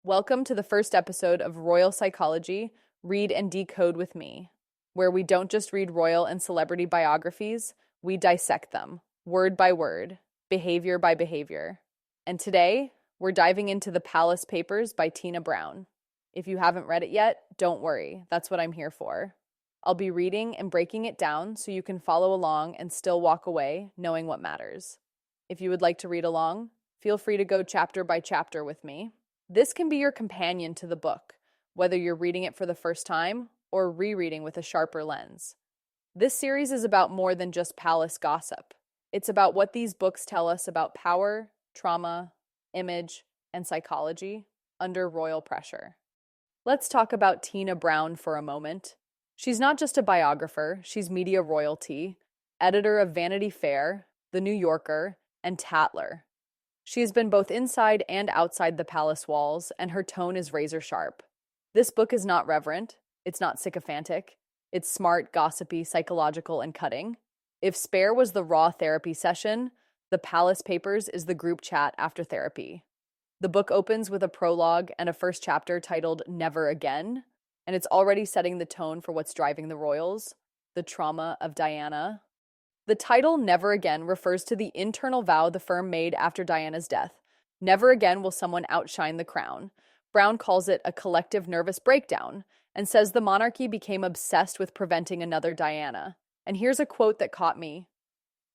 Welcome to the first episode of Royal Psychology, Read and Decode with me, where we don't just read royal and celebrity biographies, we dissect them, word by word, behavior by behavior. And today, we're diving into The Palace Papers by Tina Brown. If you haven't read it yet, don't worry, that's what I'm here for. I'll be reading and breaking it down so you can follow along and still walk away knowing what matters. If you would like to read along, feel free to go chapter by chapter with me. This can be your companion to the book, whether you're reading it for the first time or rereading with a sharper lens. This series is about more than just palace gossip. It's about what these books tell us about power, trauma, image, and psychology under royal pressure. Let's talk about Tina Brown for a moment. She's not just a biographer, she's media royalty, editor of Vanity Fair, The New Yorker, and Tatler. She has been both inside and outside the palace walls, and her tone is razor sharp. This book is not reverent, it's not sycophantic, it's smart, gossipy, psychological, and cutting. If Spare was the raw therapy session, The Palace Papers is the group chat after therapy. The book opens with a prologue and a first chapter titled Never Again, and it's already setting the tone for what's driving the royals, the trauma of Diana. The title Never Again refers to the internal vow the firm made after Diana's death. Never again will someone outshine the crown. Brown calls it a collective nervous breakdown and says the monarchy became obsessed with preventing another Diana. And here's a quote that caught me.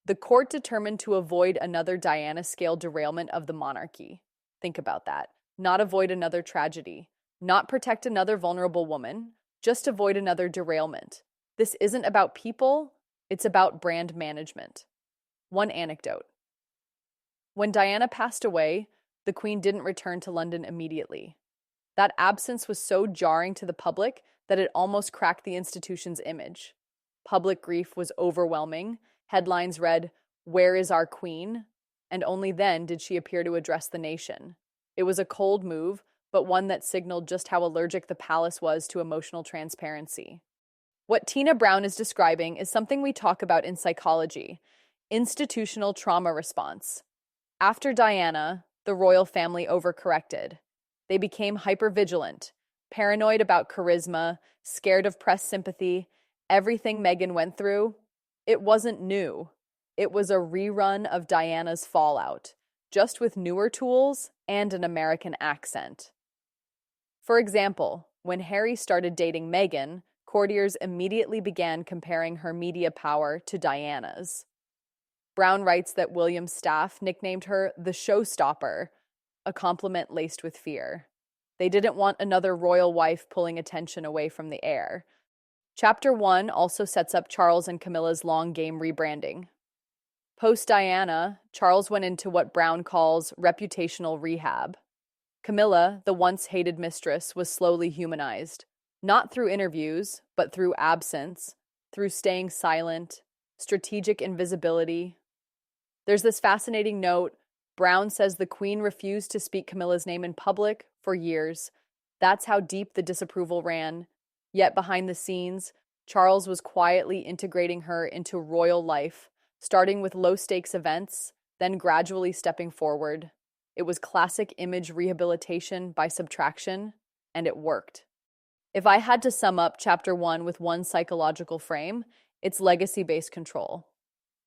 The court determined to avoid another Diana-scale derailment of the monarchy. Think about that. Not avoid another tragedy. Not protect another vulnerable woman. Just avoid another derailment. This isn't about people. It's about brand management. One anecdote. When Diana passed away, the Queen didn't return to London immediately. That absence was so jarring to the public that it almost cracked the institution's image. Public grief was overwhelming. Headlines read, "Where is our Queen?" And only then did she appear to address the nation. It was a cold move, but one that signaled just how allergic the palace was to emotional transparency. What Tina Brown is describing is something we talk about in psychology, institutional trauma response. After Diana, the royal family overcorrected. They became hypervigilant, paranoid about charisma, scared of press sympathy. Everything Meghan went through, it wasn't new. It was a rerun of Diana's fallout, just with newer tools and an American accent. For example, when Harry started dating Meghan, courtiers immediately began comparing her media power to Diana's. Brown writes that William's staff nicknamed her the showstopper, a compliment laced with fear. They didn't want another royal wife pulling attention away from the heir. Chapter 1 also sets up Charles and Camilla's long game rebranding. Post-Diana, Charles went into what Brown calls reputational rehab. Camilla, the once hated mistress, was slowly humanized. Not through interviews, but through absence, through staying silent, strategic invisibility. There's this fascinating note. Brown says the Queen refused to speak Camilla's name in public for years. That's how deep the disapproval ran. Yet behind the scenes, Charles was quietly integrating her into royal life, starting with low-stakes events, then gradually stepping forward. It was classic image rehabilitation by subtraction, and it worked. If I had to sum up Chapter 1 with one psychological frame, it's legacy-based control.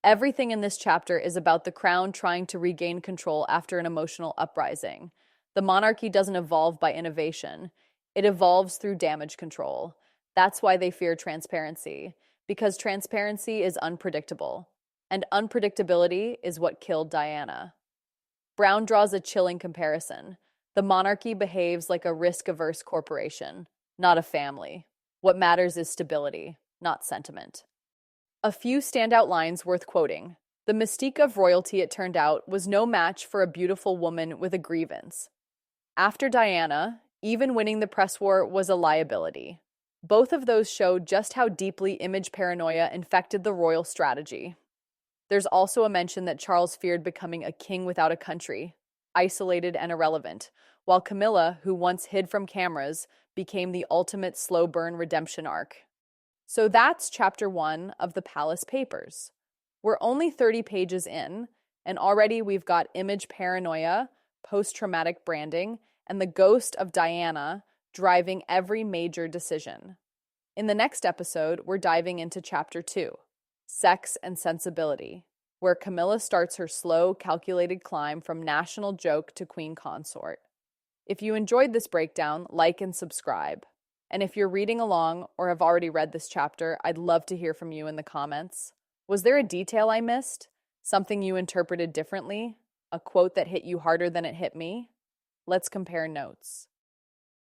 Everything in this chapter is about the crown trying to regain control after an emotional uprising. The monarchy doesn't evolve by innovation. It evolves through damage control. That's why they fear transparency, because transparency is unpredictable, and unpredictability is what killed Diana. Brown draws a chilling comparison. The monarchy behaves like a risk-averse corporation, not a family. What matters is stability, not sentiment. A few standout lines worth quoting. The mystique of royalty, it turned out, was no match for a beautiful woman with a grievance. After Diana, even winning the press war was a liability. Both of those showed just how deeply image paranoia infected the royal strategy. There's also a mention that Charles feared becoming a king without a country, isolated and irrelevant, while Camilla, who once hid from cameras, became the ultimate slow burn redemption arc. So that's Chapter 1 of The Palace Papers. We're only 30 pages in, and already we've got image paranoia, post-traumatic branding, and the ghost of Diana driving every major decision. In the next episode, we're diving into Chapter 2, Sex and Sensibility, where Camilla starts her slow, calculated climb from national joke to queen consort. If you enjoyed this breakdown, like and subscribe. And if you're reading along or have already read this chapter, I'd love to hear from you in the comments. Was there a detail I missed? Something you interpreted differently? A quote that hit you harder than it hit me? Let's compare notes.